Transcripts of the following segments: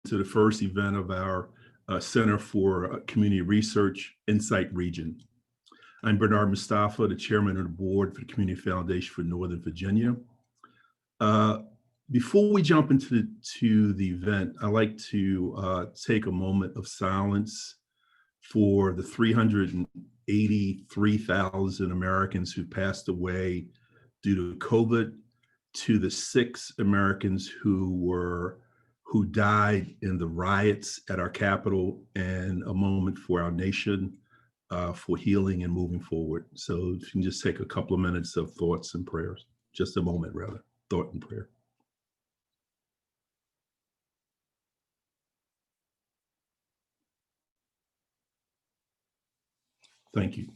to the first event of our Center for Community Research Insight Region. I'm Bernard Mustafa, the chairman of the board for the Community Foundation for Northern Virginia. Before we jump into the event, I'd like to take a moment of silence for the 383,000 Americans who passed away due to COVID, to the 6 Americans who died in the riots at our Capitol, and a moment for our nation for healing and moving forward. So if you can just take a couple of minutes of thoughts and prayers, just a moment rather, thought and prayer. Thank you.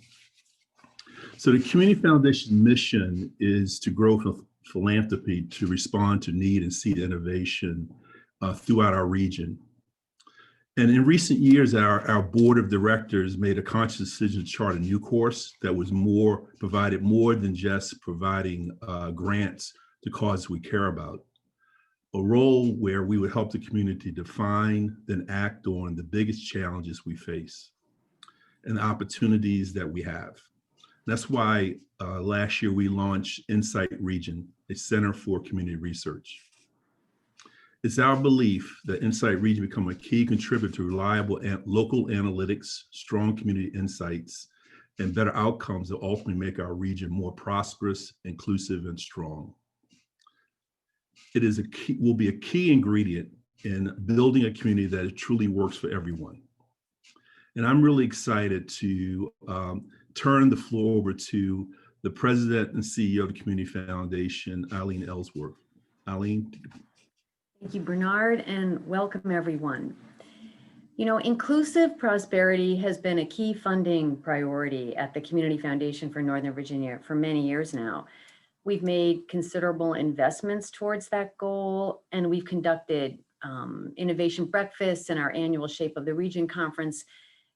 So the Community Foundation mission is to grow philanthropy to respond to need and seed innovation throughout our region. And in recent years, our board of directors made a conscious decision to chart a new course that was provided more than just providing grants to causes we care about. A role where we would help the community define, then act on the biggest challenges we face and the opportunities that we have. That's why last year we launched Insight Region, a Center for Community Research. It's our belief that Insight Region become a key contributor to reliable and local analytics, strong community insights, and better outcomes that ultimately make our region more prosperous, inclusive, and strong. It will be a key ingredient in building a community that truly works for everyone. And I'm really excited to turn the floor over to the president and CEO of the Community Foundation, Eileen Ellsworth. Eileen. Thank you, Bernard, and welcome everyone. You know, inclusive prosperity has been a key funding priority at the Community Foundation for Northern Virginia for many years now. We've made considerable investments towards that goal, and we've conducted innovation breakfasts and our annual Shape of the Region conference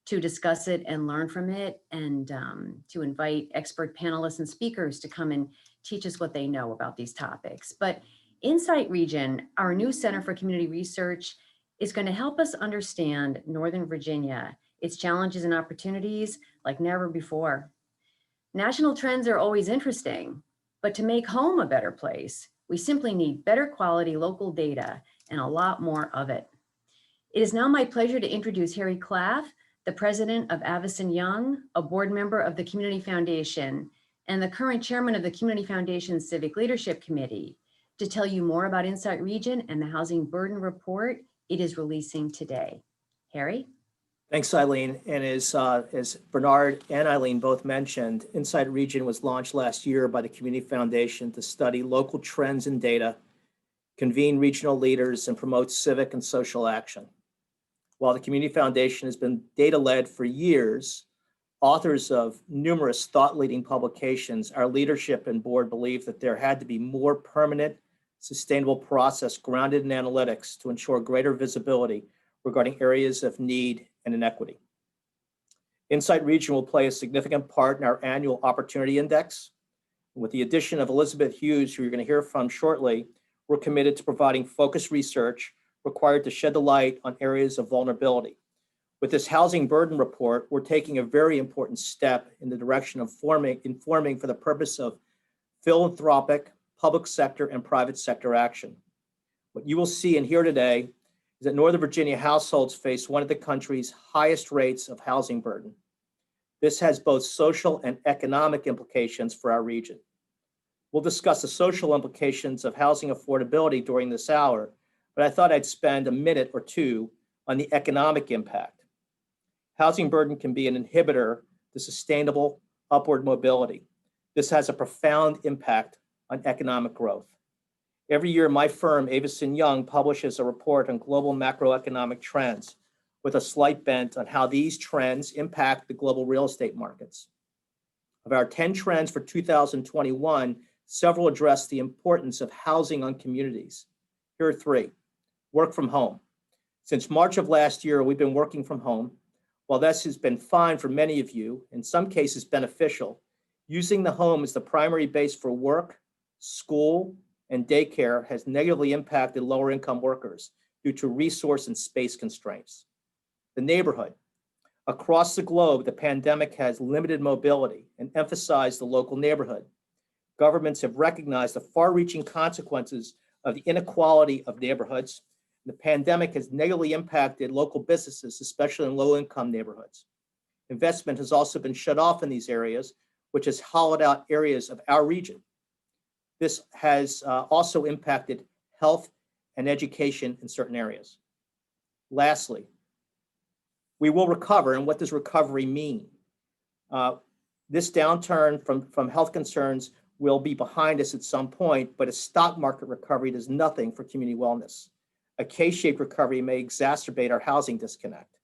to discuss it and learn from it, and to invite expert panelists and speakers to come and teach us what they know about these topics. But Insight Region, our new Center for Community Research, is going to help us understand Northern Virginia, its challenges and opportunities like never before. National trends are always interesting, but to make home a better place, we simply need better quality local data and a lot more of it. It is now my pleasure to introduce Harry Claff, the president of Avison Young, a board member of the Community Foundation, and the current chairman of the Community Foundation's Civic Leadership Committee, to tell you more about Insight Region and the Housing Burden Report it is releasing today. Harry? Thanks, Eileen. And as Bernard and Eileen both mentioned, Insight Region was launched last year by the Community Foundation to study local trends and data, convene regional leaders, and promote civic and social action. While the Community Foundation has been data-led for years, authors of numerous thought-leading publications, our leadership and board believe that there had to be more permanent, sustainable process grounded in analytics to ensure greater visibility regarding areas of need and inequity. Insight Region will play a significant part in our annual Opportunity Index. With the addition of Elizabeth Hughes, who you're going to hear from shortly, we're committed to providing focused research required to shed the light on areas of vulnerability. With this Housing Burden Report, we're taking a very important step in the direction of informing for the purpose of philanthropic, public sector, and private sector action. What you will see and hear today is that Northern Virginia households face one of the country's highest rates of housing burden. This has both social and economic implications for our region. We'll discuss the social implications of housing affordability during this hour, but I thought I'd spend a minute or two on the economic impact. Housing burden can be an inhibitor to sustainable upward mobility. This has a profound impact on economic growth. Every year, my firm, Avison Young, publishes a report on global macroeconomic trends with a slight bent on how these trends impact the global real estate markets. Of our 10 trends for 2021, several address the importance of housing on communities. Here are 3. Work from home. Since March of last year, we've been working from home. While this has been fine for many of you, in some cases beneficial, using the home as the primary base for work, school, and daycare has negatively impacted lower income workers due to resource and space constraints. The neighborhood. Across the globe, the pandemic has limited mobility and emphasized the local neighborhood. Governments have recognized the far-reaching consequences of the inequality of neighborhoods. The pandemic has negatively impacted local businesses, especially in low-income neighborhoods. Investment has also been shut off in these areas, which has hollowed out areas of our region. This has also impacted health and education in certain areas. Lastly, we will recover, and what does recovery mean? This downturn from health concerns will be behind us at some point, but a stock market recovery does nothing for community wellness. A K-shaped recovery may exacerbate our housing disconnect.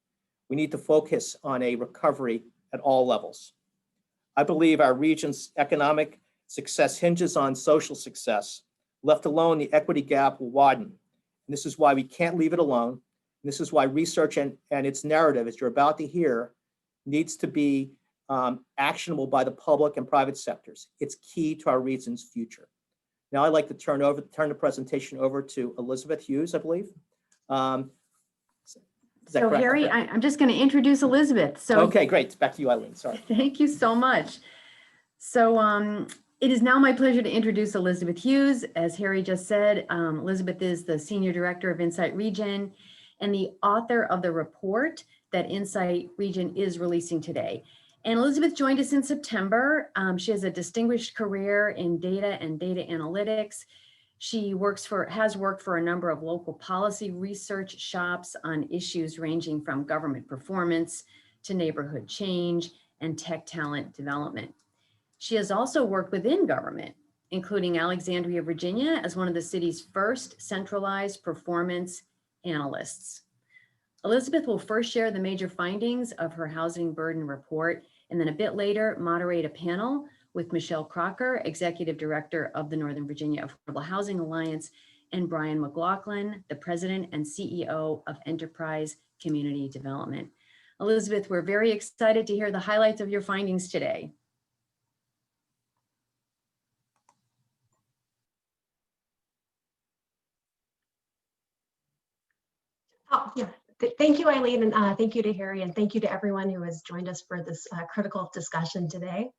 We need to focus on a recovery at all levels. I believe our region's economic success hinges on social success. Left alone, the equity gap will widen. And this is why we can't leave it alone. And this is why research and its narrative, as you're about to hear, needs to be actionable by the public and private sectors. It's key to our region's future. Now I'd like to turn the presentation over to Elizabeth Hughes, I believe. So Harry, I'm just going to introduce Elizabeth. So okay, great. Back to you, Eileen. Sorry. Thank you so much. So it is now my pleasure to introduce Elizabeth Hughes. As Harry just said, Elizabeth is the Senior Director of Insight Region and the author of the report that Insight Region is releasing today. And Elizabeth joined us in September. She has a distinguished career in data and data analytics. She has worked for a number of local policy research shops on issues ranging from government performance to neighborhood change and tech talent development. She has also worked within government, including Alexandria, Virginia, as one of the city's first centralized performance analysts. Elizabeth will first share the major findings of her housing burden report, and then a bit later moderate a panel with Michelle Crocker, Executive Director of the Northern Virginia Affordable Housing Alliance, and Brian McLaughlin, the President and CEO of Enterprise Community Development. Elizabeth, we're very excited to hear the highlights of your findings today. Oh, yeah. Thank you, Eileen, and thank you to Harry, and thank you to everyone who has joined us for this critical discussion today.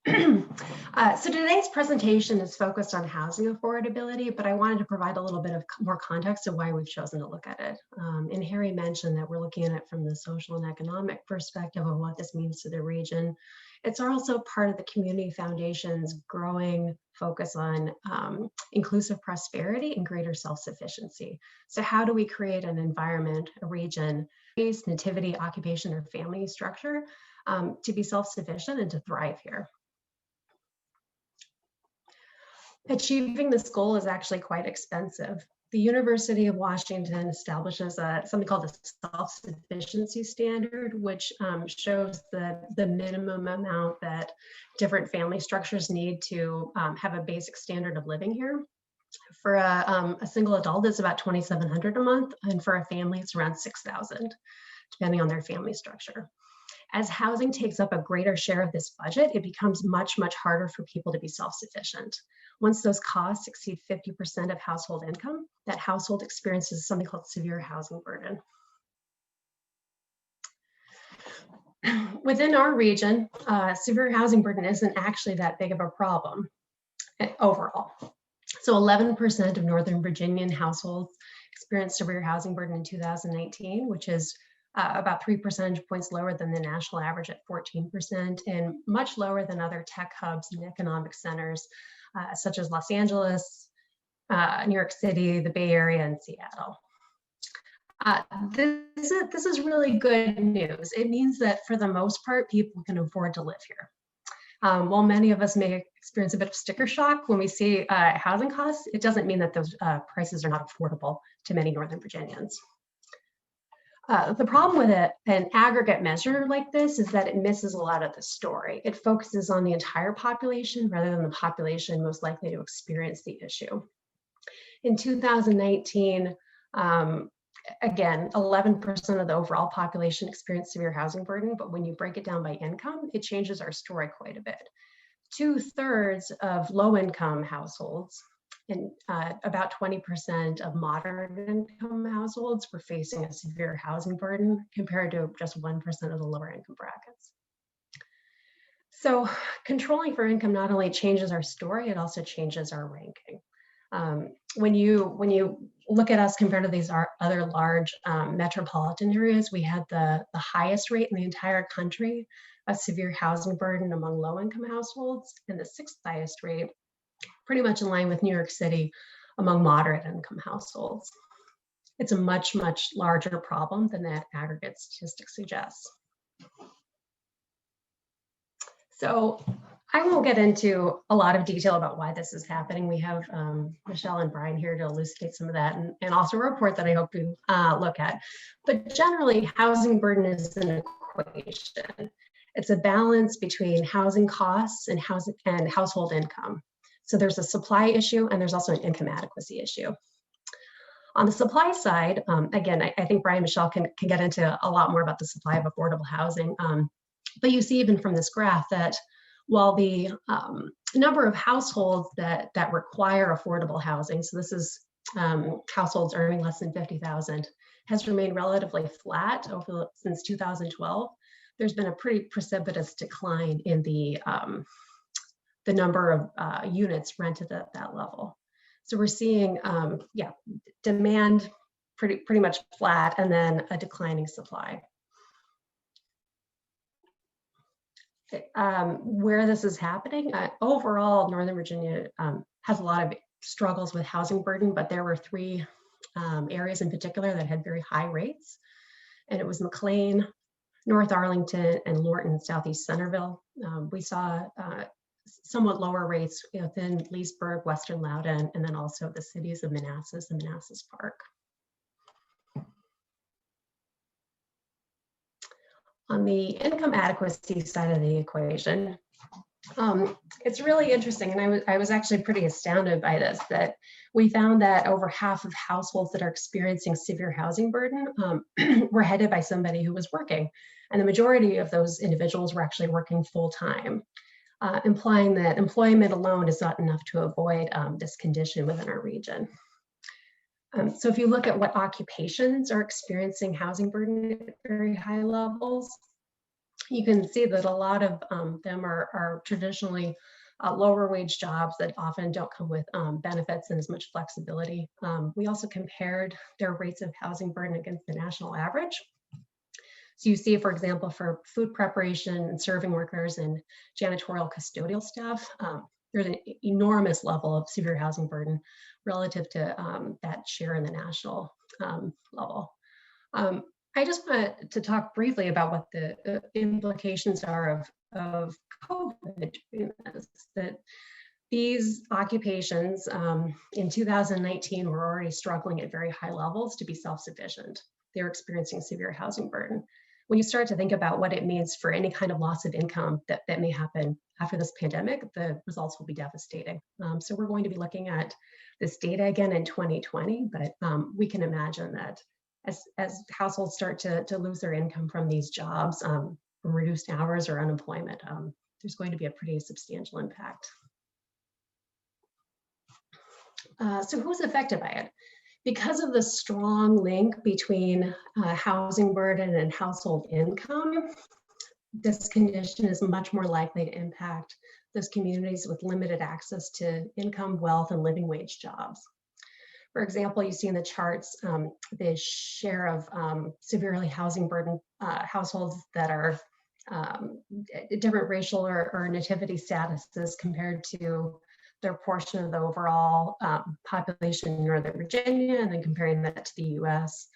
So today's presentation is focused on housing affordability, but I wanted to provide a little bit of more context of why we've chosen to look at it. And Harry mentioned that we're looking at it from the social and economic perspective of what this means to the region. It's also part of the Community Foundation's growing focus on inclusive prosperity and greater self-sufficiency. So how do we create an environment, a region, race, nativity, occupation, or family structure to be self-sufficient and to thrive here? Achieving this goal is actually quite expensive. The University of Washington establishes something called a self-sufficiency standard, which shows the minimum amount that different family structures need to have a basic standard of living here. For a single adult, it's about $2,700 a month, and for a family, it's around $6,000, depending on their family structure. As housing takes up a greater share of this budget, it becomes much, much harder for people to be self-sufficient. Once those costs exceed 50% of household income, that household experiences something called severe housing burden. Within our region, severe housing burden isn't actually that big of a problem overall. So 11% of Northern Virginian households experienced severe housing burden in 2019, which is about 3 percentage points lower than the national average at 14%, and much lower than other tech hubs and economic centers such as Los Angeles, New York City, the Bay Area, and Seattle. This is really good news. It means that for the most part, people can afford to live here. While many of us may experience a bit of sticker shock when we see housing costs, it doesn't mean that those prices are not affordable to many Northern Virginians. The problem with an aggregate measure like this is that it misses a lot of the story. It focuses on the entire population rather than the population most likely to experience the issue. In 2019, again, 11% of the overall population experienced severe housing burden, but when you break it down by income, it changes our story quite a bit. 2/3 of low-income households and about 20% of moderate income households were facing a severe housing burden compared to just 1% of the lower income brackets. So controlling for income not only changes our story, it also changes our ranking. When you look at us compared to these other large metropolitan areas, we had the highest rate in the entire country of severe housing burden among low-income households, and the 6th highest rate, pretty much in line with New York City, among moderate income households. It's a much, much larger problem than that aggregate statistic suggests. So I won't get into a lot of detail about why this is happening. We have Michelle and Brian here to elucidate some of that, and also a report that I hope to look at. But generally, housing burden is an equation. It's a balance between housing costs and household income. So there's a supply issue, and there's also an income adequacy issue. On the supply side, again, I think Brian and Michelle can get into a lot more about the supply of affordable housing. But you see even from this graph that while the number of households that require affordable housing, so this is households earning less than $50,000, has remained relatively flat since 2012, there's been a pretty precipitous decline in the number of units rented at that level. So we're seeing, demand pretty much flat, and then a declining supply. Where this is happening, overall, Northern Virginia has a lot of struggles with housing burden, but there were 3 areas in particular that had very high rates, and it was McLean, North Arlington, and Lorton, Southeast Centerville. We saw somewhat lower rates within Leesburg, Western Loudoun, and then also the cities of Manassas and Manassas Park. On the income adequacy side of the equation, it's really interesting, and I was actually pretty astounded by this, that we found that over half of households that are experiencing severe housing burden were headed by somebody who was working, and the majority of those individuals were actually working full-time, implying that employment alone is not enough to avoid this condition within our region. So if you look at what occupations are experiencing housing burden at very high levels, you can see that a lot of them are traditionally lower wage jobs that often don't come with benefits and as much flexibility. We also compared their rates of housing burden against the national average. So you see, for example, for food preparation and serving workers and janitorial custodial staff, there's an enormous level of severe housing burden relative to that share in the national level. I just want to talk briefly about what the implications are of COVID doing this, that these occupations in 2019 were already struggling at very high levels to be self-sufficient. They're experiencing severe housing burden. When you start to think about what it means for any kind of loss of income that may happen after this pandemic, the results will be devastating. So we're going to be looking at this data again in 2020, but we can imagine that as households start to lose their income from these jobs, from reduced hours or unemployment, there's going to be a pretty substantial impact. So who's affected by it? Because of the strong link between housing burden and household income, this condition is much more likely to impact those communities with limited access to income, wealth, and living wage jobs. For example, you see in the charts the share of severely housing burden households that are different racial or nativity statuses compared to their portion of the overall population in Northern Virginia, and then comparing that to the US.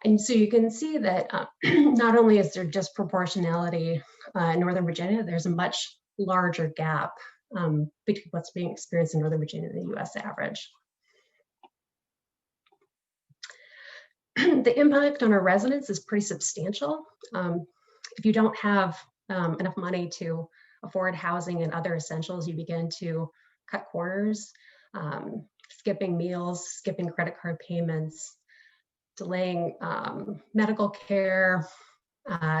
And so you can see that not only is there disproportionality in Northern Virginia, there's a much larger gap between what's being experienced in Northern Virginia and the US average. The impact on our residents is pretty substantial. If you don't have enough money to afford housing and other essentials, you begin to cut corners, skipping meals, skipping credit card payments, delaying medical care,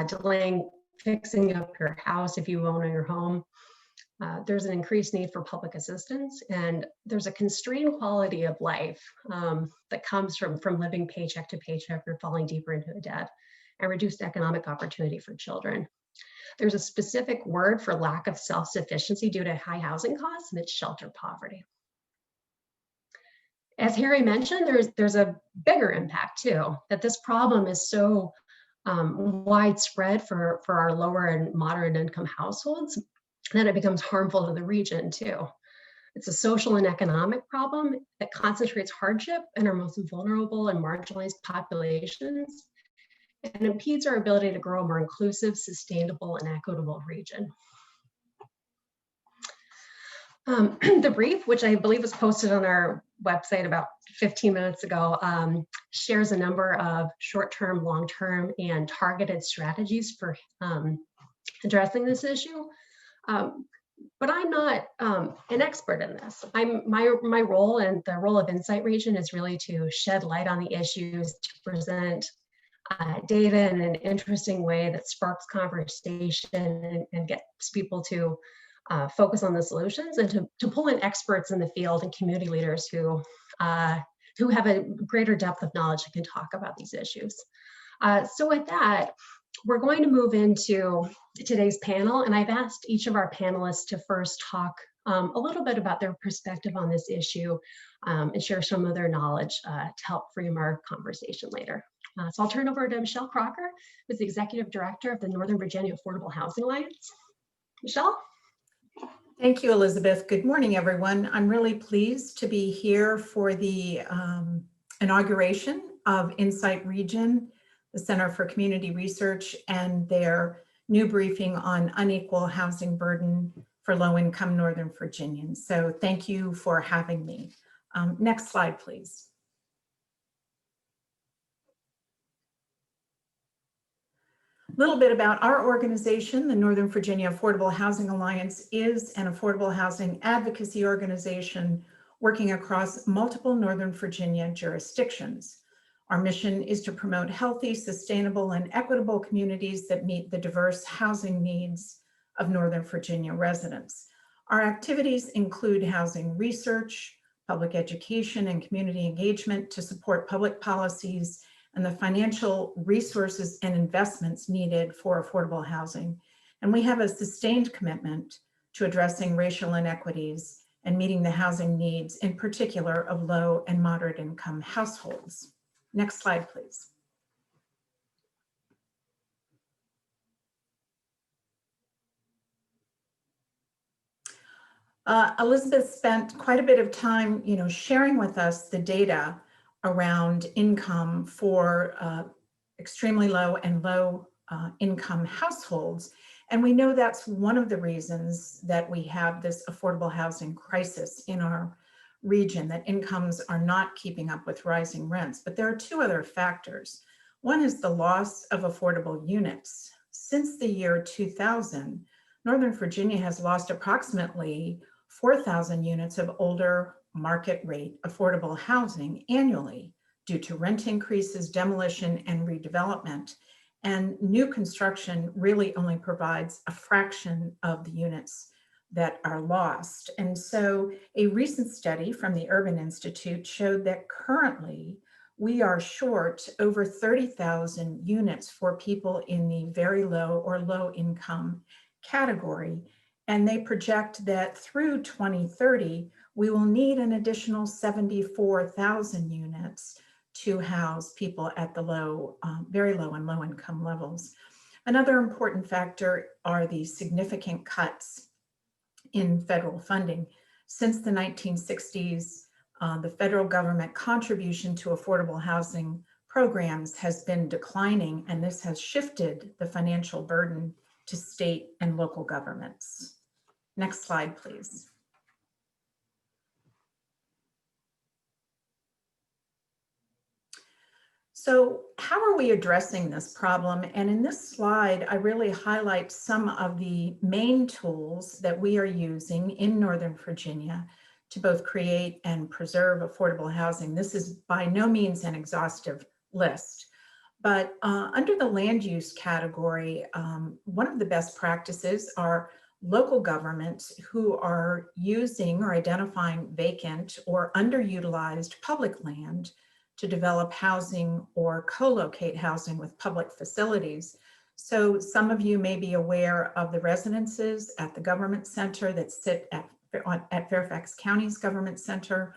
delaying fixing up your house if you own your home. There's an increased need for public assistance, and there's a constrained quality of life that comes from living paycheck to paycheck or falling deeper into debt, and reduced economic opportunity for children. There's a specific word for lack of self-sufficiency due to high housing costs, and it's shelter poverty. As Harry mentioned, there's a bigger impact too, that this problem is so widespread for our lower and moderate income households that it becomes harmful to the region too. It's a social and economic problem that concentrates hardship in our most vulnerable and marginalized populations, and impedes our ability to grow a more inclusive, sustainable, and equitable region. The brief, which I believe was posted on our website about 15 minutes ago, shares a number of short-term, long-term, and targeted strategies for addressing this issue. But I'm not an expert in this. My role and the role of Insight Region is really to shed light on the issues, to present data in an interesting way that sparks conversation and gets people to focus on the solutions, and to pull in experts in the field and community leaders who have a greater depth of knowledge and can talk about these issues. So with that, we're going to move into today's panel, and I've asked each of our panelists to first talk a little bit about their perspective on this issue and share some of their knowledge to help frame our conversation later. So I'll turn over to Michelle Crocker, who's the Executive Director of the Northern Virginia Affordable Housing Alliance. Michelle? Thank you, Elizabeth. Good morning, everyone. I'm really pleased to be here for the inauguration of Insight Region, the Center for Community Research, and their new briefing on unequal housing burden for low-income Northern Virginians. So thank you for having me. Next slide, please. A little bit about our organization. The Northern Virginia Affordable Housing Alliance is an affordable housing advocacy organization working across multiple Northern Virginia jurisdictions. Our mission is to promote healthy, sustainable, and equitable communities that meet the diverse housing needs of Northern Virginia residents. Our activities include housing research, public education, and community engagement to support public policies and the financial resources and investments needed for affordable housing. And we have a sustained commitment to addressing racial inequities and meeting the housing needs, in particular of low and moderate income households. Next slide, please. Elizabeth spent quite a bit of time, sharing with us the data around income for extremely low and low income households. And we know that's one of the reasons that we have this affordable housing crisis in our region, that incomes are not keeping up with rising rents. But there are two other factors. One is the loss of affordable units. Since the year 2000, Northern Virginia has lost approximately 4,000 units of older market rate affordable housing annually due to rent increases, demolition, and redevelopment. And new construction really only provides a fraction of the units that are lost. And so a recent study from the Urban Institute showed that currently we are short over 30,000 units for people in the very low or low income category. And they project that through 2030, we will need an additional 74,000 units to house people at the low, very low and low income levels. Another important factor are the significant cuts in federal funding. Since the 1960s, the federal government contribution to affordable housing programs has been declining, and this has shifted the financial burden to state and local governments. Next slide, please. So how are we addressing this problem? And in this slide, I really highlight some of the main tools that we are using in Northern Virginia to both create and preserve affordable housing. This is by no means an exhaustive list, but under the land use category, one of the best practices are local governments who are using or identifying vacant or underutilized public land to develop housing or co-locate housing with public facilities. So some of you may be aware of the residences at the government center that sit at Fairfax County's government center.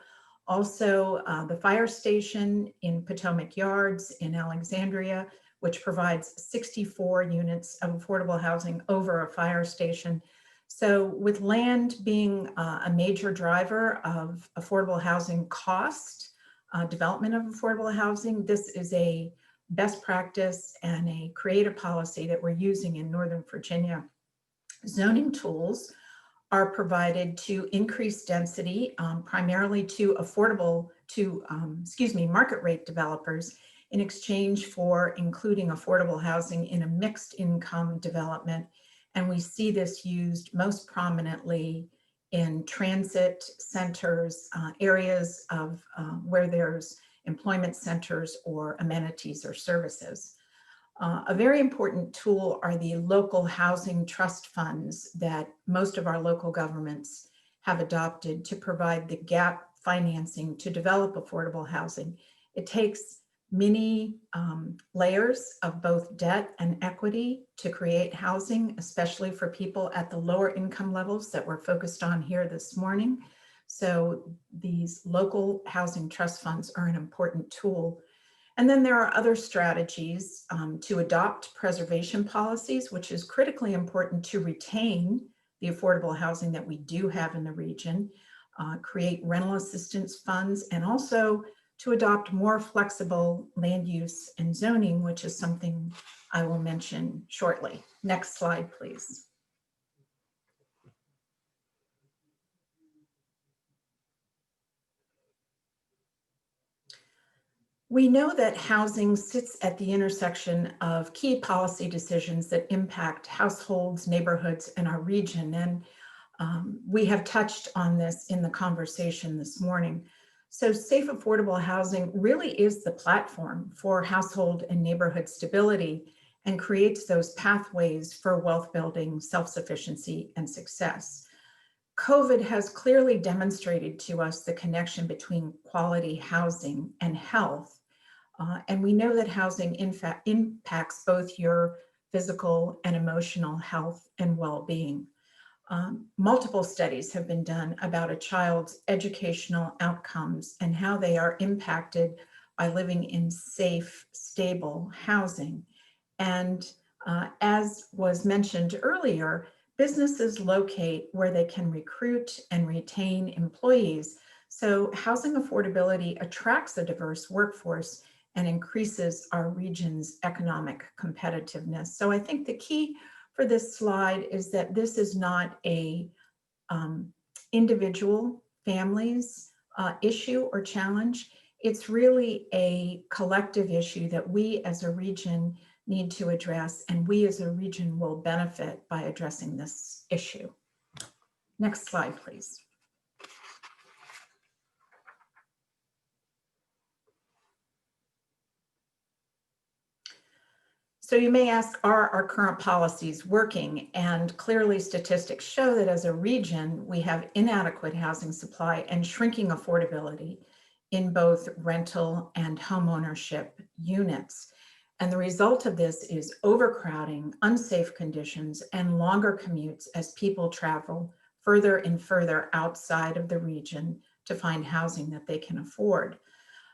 Also, the fire station in Potomac Yards in Alexandria, which provides 64 units of affordable housing over a fire station. So with land being a major driver of affordable housing cost, development of affordable housing, this is a best practice and a creative policy that we're using in Northern Virginia. Zoning tools are provided to increase density, primarily to market rate developers in exchange for including affordable housing in a mixed income development. And we see this used most prominently in transit centers, areas of where there's employment centers or amenities or services. A very important tool are the local housing trust funds that most of our local governments have adopted to provide the gap financing to develop affordable housing. It takes many layers of both debt and equity to create housing, especially for people at the lower income levels that we're focused on here this morning. So these local housing trust funds are an important tool. And then there are other strategies to adopt preservation policies, which is critically important to retain the affordable housing that we do have in the region, create rental assistance funds, and also to adopt more flexible land use and zoning, which is something I will mention shortly. Next slide, please. We know that housing sits at the intersection of key policy decisions that impact households, neighborhoods, and our region. And we have touched on this in the conversation this morning. So safe, affordable housing really is the platform for household and neighborhood stability and creates those pathways for wealth building, self-sufficiency, and success. COVID has clearly demonstrated to us the connection between quality housing and health. And we know that housing, in fact, impacts both your physical and emotional health and well-being. Multiple studies have been done about a child's educational outcomes and how they are impacted by living in safe, stable housing. And as was mentioned earlier, businesses locate where they can recruit and retain employees. So housing affordability attracts a diverse workforce and increases our region's economic competitiveness. So I think the key for this slide is that this is not a individual families issue or challenge. It's really a collective issue that we as a region need to address, and we as a region will benefit by addressing this issue. Next slide, please. So you may ask, are our current policies working? And clearly statistics show that as a region, we have inadequate housing supply and shrinking affordability in both rental and homeownership units. And the result of this is overcrowding, unsafe conditions, and longer commutes as people travel further and further outside of the region to find housing that they can afford.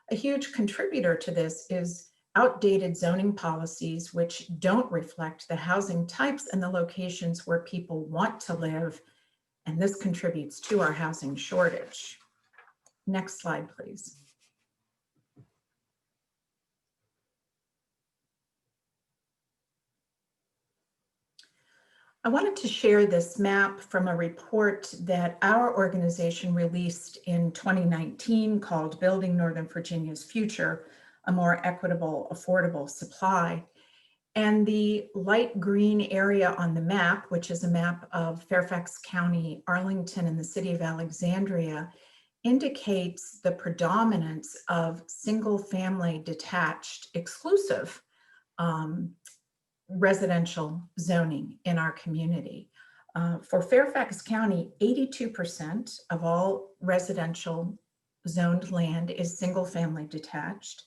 A huge contributor to this is outdated zoning policies which don't reflect the housing types and the locations where people want to live, and this contributes to our housing shortage. Next slide, please. I wanted to share this map from a report that our organization released in 2019 called Building Northern Virginia's Future, a More Equitable, Affordable Supply. And the light green area on the map, which is a map of Fairfax County, Arlington, and the city of Alexandria, indicates the predominance of single-family detached exclusive residential zoning in our community. For Fairfax County, 82% of all residential zoned land is single family detached,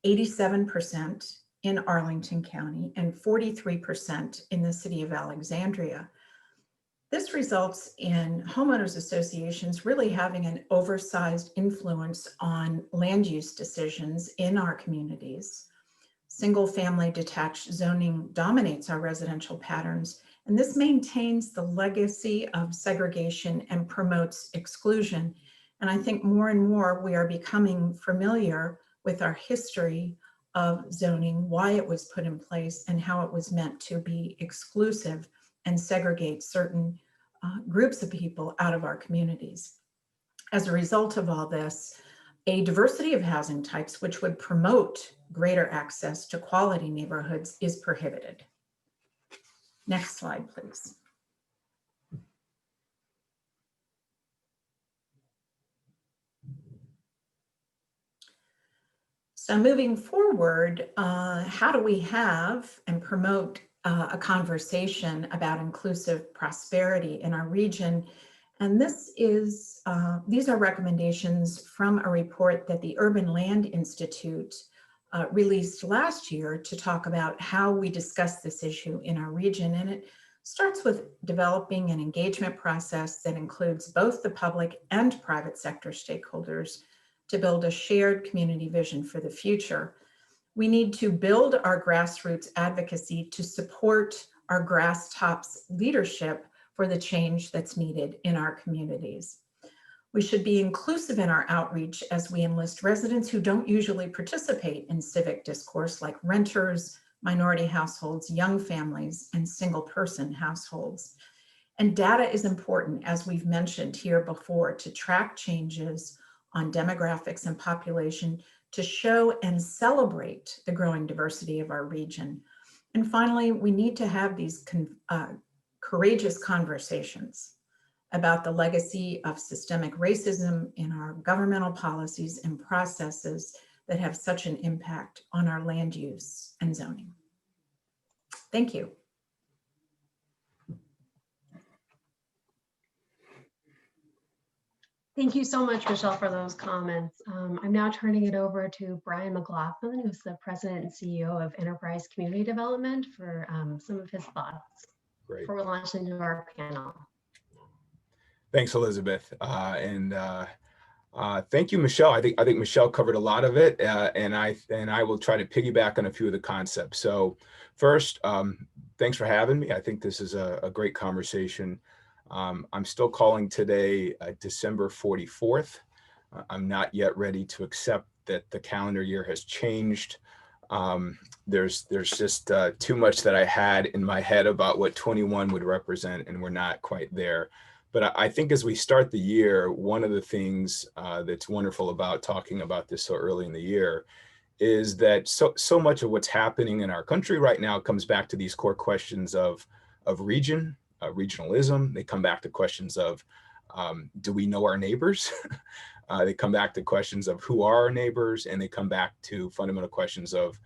87% in Arlington County, and 43% in the city of Alexandria. This results in homeowners associations really having an oversized influence on land use decisions in our communities. Single family detached zoning dominates our residential patterns, and this maintains the legacy of segregation and promotes exclusion. And I think more and more we are becoming familiar with our history of zoning, why it was put in place, and how it was meant to be exclusive and segregate certain groups of people out of our communities. As a result of all this, a diversity of housing types, which would promote greater access to quality neighborhoods, is prohibited. Next slide, please. So moving forward, how do we have and promote a conversation about inclusive prosperity in our region? And this is, these are recommendations from a report that the Urban Land Institute released last year to talk about how we discuss this issue in our region. And it starts with developing an engagement process that includes both the public and private sector stakeholders to build a shared community vision for the future. We need to build our grassroots advocacy to support our grass tops leadership for the change that's needed in our communities. We should be inclusive in our outreach as we enlist residents who don't usually participate in civic discourse, like renters, minority households, young families, and single person households. And data is important, as we've mentioned here before, to track changes on demographics and population, to show and celebrate the growing diversity of our region. And finally, we need to have these courageous conversations about the legacy of systemic racism in our governmental policies and processes that have such an impact on our land use and zoning. Thank you. Thank you so much, Michelle, for those comments. I'm now turning it over to Brian McLaughlin, who's the President and CEO of Enterprise Community Development, for some of his thoughts. Great. Before we launch into our panel. Thanks, Elizabeth. Thank you, Michelle. I think Michelle covered a lot of it, and I will try to piggyback on a few of the concepts. So first, thanks for having me. I think this is a great conversation. I'm still calling today December 44th. I'm not yet ready to accept that the calendar year has changed. There's just too much that I had in my head about what 21 would represent, and we're not quite there. But I think as we start the year, one of the things that's wonderful about talking about this so early in the year is that so much of what's happening in our country right now comes back to these core questions of region, regionalism. They come back to questions of, do we know our neighbors? They come back to questions of who are our neighbors, and they come back to fundamental questions of,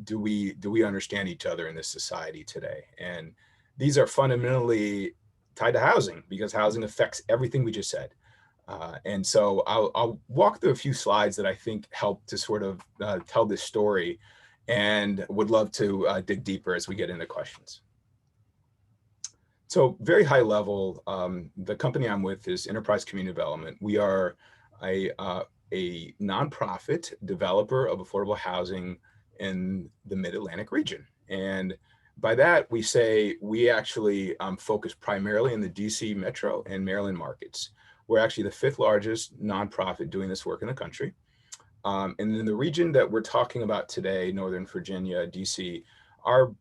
do we understand each other in this society today? And these are fundamentally tied to housing, because housing affects everything we just said. And so I'll walk through a few slides that I think help to sort of tell this story, and would love to dig deeper as we get into questions. So very high level, the company I'm with is Enterprise Community Development. We are a nonprofit developer of affordable housing in the Mid-Atlantic region. And by that, we say we actually focus primarily in the DC Metro and Maryland markets. We're actually the 5th largest nonprofit doing this work in the country. And in the region that we're talking about today, Northern Virginia, DC, our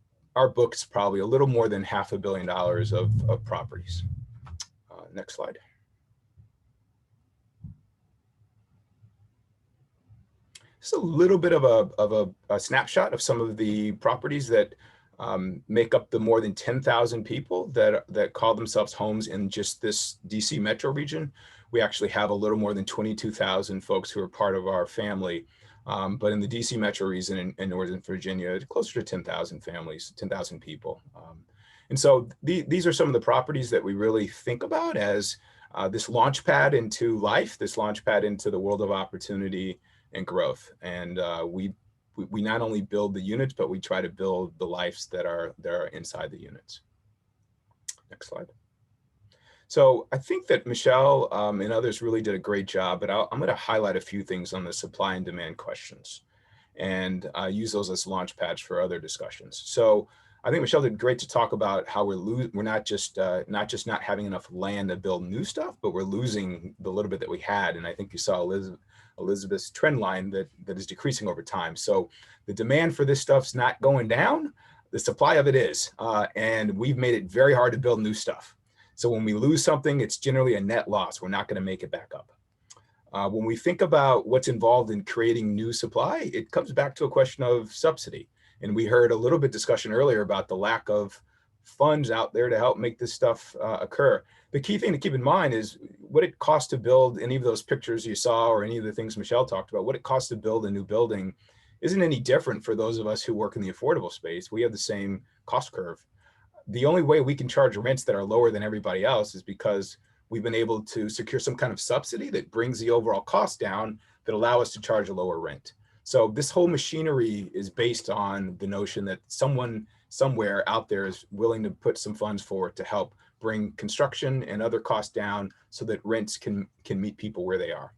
book's probably a little more than $500 million of properties. Next slide. Just a little bit of a snapshot of some of the properties that make up the more than 10,000 people that call themselves homes in just this DC metro region. We actually have a little more than 22,000 folks who are part of our family. But in the DC metro region in Northern Virginia, closer to 10,000 families, 10,000 people. And so these are some of the properties that we really think about as this launch pad into life, this launch pad into the world of opportunity and growth. And we not only build the units, but we try to build the lives that are inside the units. Next slide. So I think that Michelle and others really did a great job, but I'm going to highlight a few things on the supply and demand questions and use those as launch pads for other discussions. So I think Michelle did great to talk about how we're not just not having enough land to build new stuff, but we're losing the little bit that we had. And I think you saw Elizabeth's trend line that is decreasing over time. So the demand for this stuff's not going down. The supply of it is, and we've made it very hard to build new stuff. So when we lose something, it's generally a net loss. We're not going to make it back up. When we think about what's involved in creating new supply, it comes back to a question of subsidy. And we heard a little bit discussion earlier about the lack of funds out there to help make this stuff occur. The key thing to keep in mind is what it costs to build any of those pictures you saw or any of the things Michelle talked about. What it costs to build a new building isn't any different for those of us who work in the affordable space. We have the same cost curve. The only way we can charge rents that are lower than everybody else is because we've been able to secure some kind of subsidy that brings the overall cost down that allow us to charge a lower rent. So this whole machinery is based on the notion that someone somewhere out there is willing to put some funds forward to help bring construction and other costs down so that rents can meet people where they are.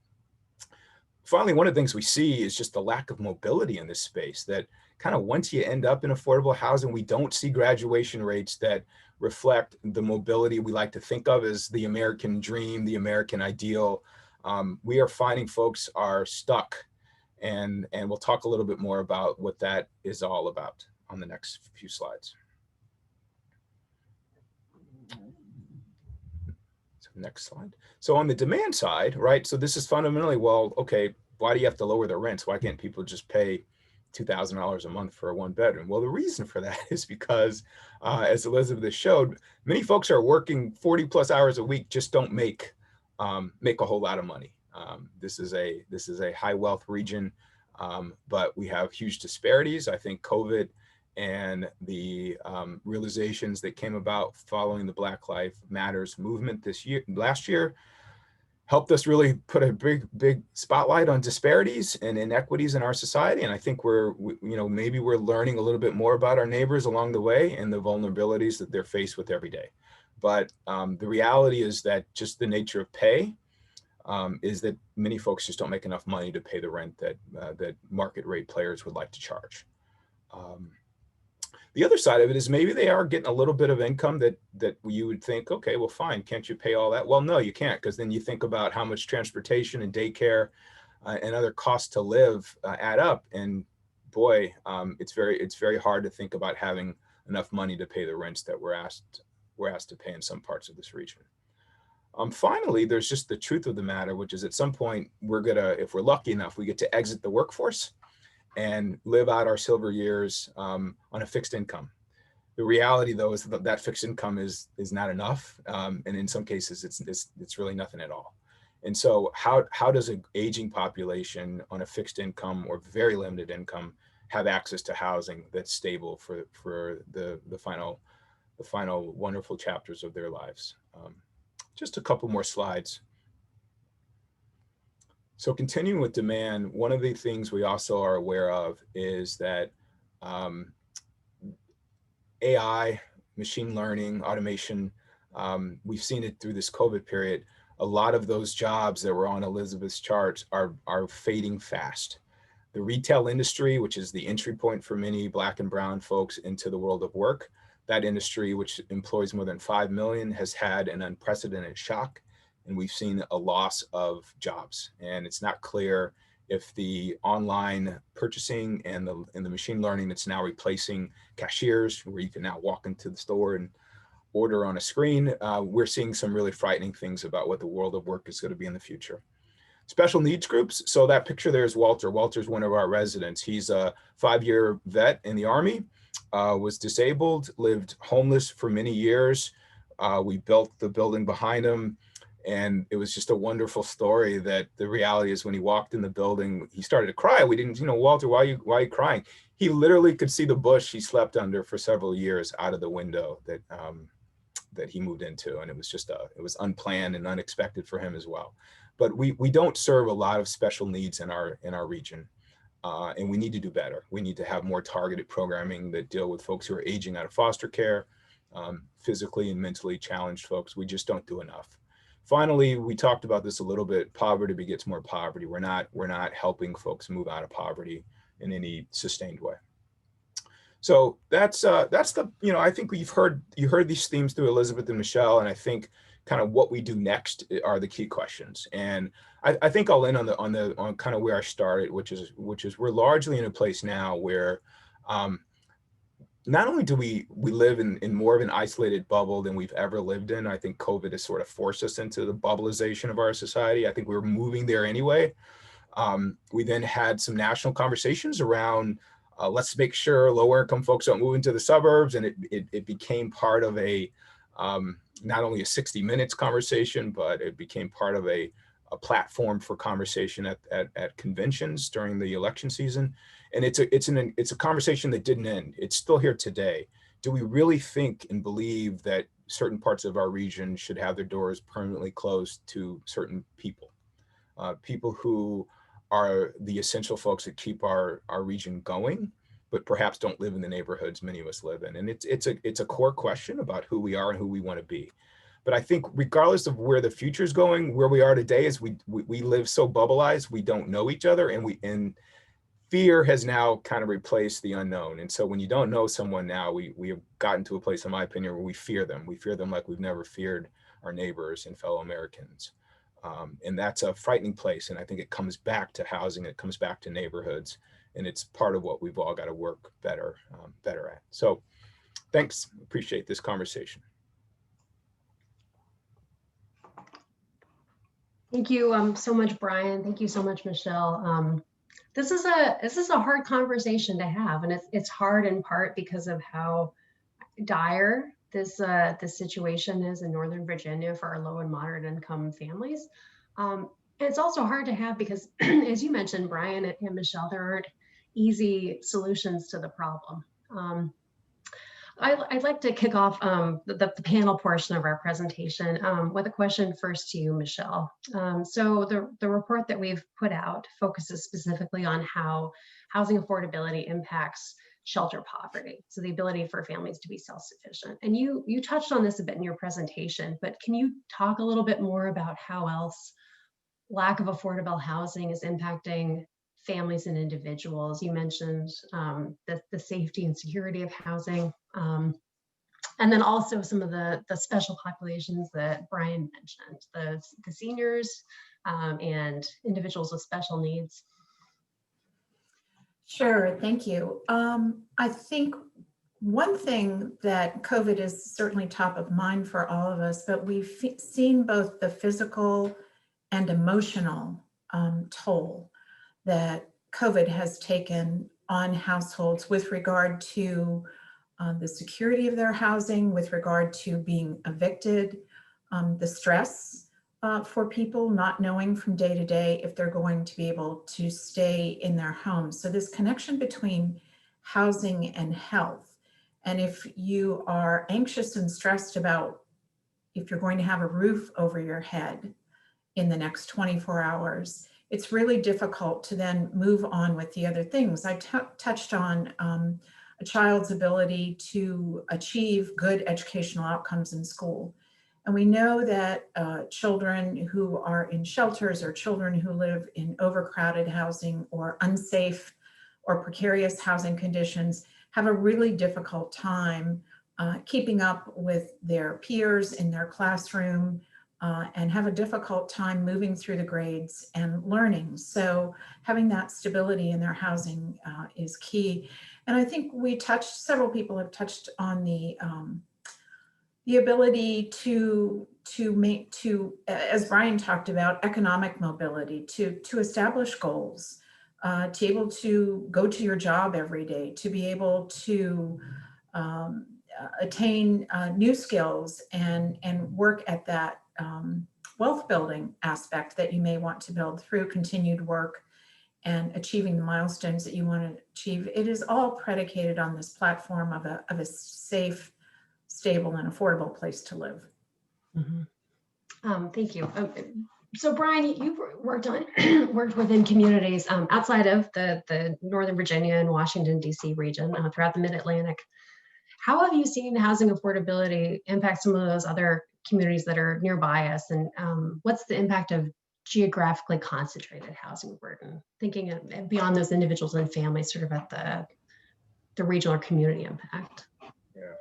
Finally, one of the things we see is just the lack of mobility in this space, that kind of once you end up in affordable housing, we don't see graduation rates that reflect the mobility we like to think of as the American dream, the American ideal. We are finding folks are stuck, and we'll talk a little bit more about what that is all about on the next few slides. So next slide. So on the demand side, right? So this is fundamentally, well, okay, why do you have to lower the rents? Why can't people just pay $2,000 a month for a one bedroom? Well, the reason for that is because, as Elizabeth showed, many folks are working 40 plus hours a week, just don't make a whole lot of money. This is a high wealth region, but we have huge disparities. I think COVID and the realizations that came about following the Black Lives Matters movement last year, helped us really put a big spotlight on disparities and inequities in our society. And I think maybe we're learning a little bit more about our neighbors along the way and the vulnerabilities that they're faced with every day. But the reality is that just the nature of pay is that many folks just don't make enough money to pay the rent that market rate players would like to charge. The other side of it is maybe they are getting a little bit of income that you would think, okay, well, fine, can't you pay all that? Well, no, you can't, because then you think about how much transportation and daycare and other costs to live add up. And boy, it's very hard to think about having enough money to pay the rents that we're asked to pay in some parts of this region. Finally, there's just the truth of the matter, which is at some point if we're lucky enough, we get to exit the workforce and live out our silver years on a fixed income. The reality, though, is that fixed income is not enough, and in some cases, it's really nothing at all. And so, how does an aging population on a fixed income or very limited income have access to housing that's stable for the final wonderful chapters of their lives? Just a couple more slides. So continuing with demand, one of the things we also are aware of is that AI, machine learning, automation, we've seen it through this COVID period. A lot of those jobs that were on Elizabeth's charts are fading fast. The retail industry, which is the entry point for many Black and brown folks into the world of work, that industry, which employs more than 5 million, has had an unprecedented shock. And we've seen a loss of jobs. And it's not clear if the online purchasing and the machine learning that's now replacing cashiers, where you can now walk into the store and order on a screen, we're seeing some really frightening things about what the world of work is going to be in the future. Special needs groups. So that picture there is Walter. Walter's one of our residents. He's a 5-year vet in the Army, was disabled, lived homeless for many years. We built the building behind him. And it was just a wonderful story that the reality is when he walked in the building, he started to cry. We didn't, Walter, why are you crying? He literally could see the bush he slept under for several years out of the window that he moved into. And it was just it was unplanned and unexpected for him as well. But we don't serve a lot of special needs in our region. And we need to do better. We need to have more targeted programming that deal with folks who are aging out of foster care, physically and mentally challenged folks. We just don't do enough. Finally, we talked about this a little bit. Poverty begets more poverty. We're not helping folks move out of poverty in any sustained way. So that's the, I think you heard these themes through Elizabeth and Michelle, and I think kind of what we do next are the key questions. And I think I'll end on kind of where I started, which is we're largely in a place now where not only do we live in more of an isolated bubble than we've ever lived in. I think COVID has sort of forced us into the bubbleization of our society. I think we were moving there anyway. We then had some national conversations around let's make sure lower income folks don't move into the suburbs. And it became part of a not only a 60 Minutes conversation, but it became part of a platform for conversation at conventions during the election season. And it's a conversation that didn't end. It's still here today. Do we really think and believe that certain parts of our region should have their doors permanently closed to certain people? People who are the essential folks that keep our region going, but perhaps don't live in the neighborhoods many of us live in. And it's a core question about who we are and who we want to be. But I think regardless of where the future is going, where we are today is we live so bubbleized, we don't know each other, and fear has now kind of replaced the unknown. And so when you don't know someone now, we have gotten to a place, in my opinion, where we fear them. We fear them like we've never feared our neighbors and fellow Americans. And that's a frightening place. And I think it comes back to housing, it comes back to neighborhoods, and it's part of what we've all got to work better at. So thanks, appreciate this conversation. Thank you so much, Brian. Thank you so much, Michelle. This is a hard conversation to have, and it's hard in part because of how dire this situation is in Northern Virginia for our low and moderate income families. And it's also hard to have because, as you mentioned, Brian and Michelle, there aren't easy solutions to the problem. I'd like to kick off the panel portion of our presentation with a question first to you, Michelle. So the report that we've put out focuses specifically on how housing affordability impacts shelter poverty, so the ability for families to be self-sufficient. And you touched on this a bit in your presentation, but can you talk a little bit more about how else lack of affordable housing is impacting families and individuals? You mentioned the safety and security of housing, and then also some of the special populations that Brian mentioned, the seniors and individuals with special needs. Sure, thank you. I think one thing that COVID is certainly top of mind for all of us, but we've seen both the physical and emotional toll that COVID has taken on households with regard to the security of their housing, with regard to being evicted, the stress for people not knowing from day to day if they're going to be able to stay in their homes. So this connection between housing and health. And if you are anxious and stressed about if you're going to have a roof over your head in the next 24 hours, it's really difficult to then move on with the other things. I touched on a child's ability to achieve good educational outcomes in school. And we know that children who are in shelters or children who live in overcrowded housing or unsafe or precarious housing conditions have a really difficult time keeping up with their peers in their classroom and have a difficult time moving through the grades and learning. So having that stability in their housing is key. And I think several people have touched on the ability to as Brian talked about, economic mobility, to establish goals, to be able to go to your job every day, to be able to attain new skills and work at that wealth building aspect that you may want to build through continued work and achieving the milestones that you want to achieve, it is all predicated on this platform of a safe, stable, and affordable place to live. Thank you. So Brian, you've worked within communities outside of the Northern Virginia and Washington, D.C. region, throughout the Mid-Atlantic. How have you seen housing affordability impact some of those other communities that are nearby us? And what's the impact of geographically concentrated housing burden? Thinking beyond those individuals and families, sort of at the regional or community impact. Yeah.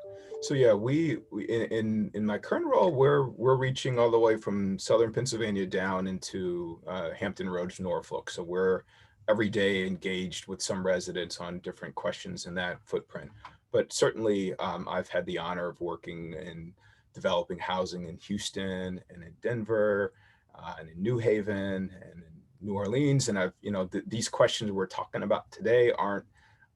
So yeah, we in my current role, we're reaching all the way from southern Pennsylvania down into Hampton Roads, Norfolk. So we're every day engaged with some residents on different questions in that footprint. But certainly, I've had the honor of working in developing housing in Houston and in Denver and in New Haven and in New Orleans. And I've, these questions we're talking about today aren't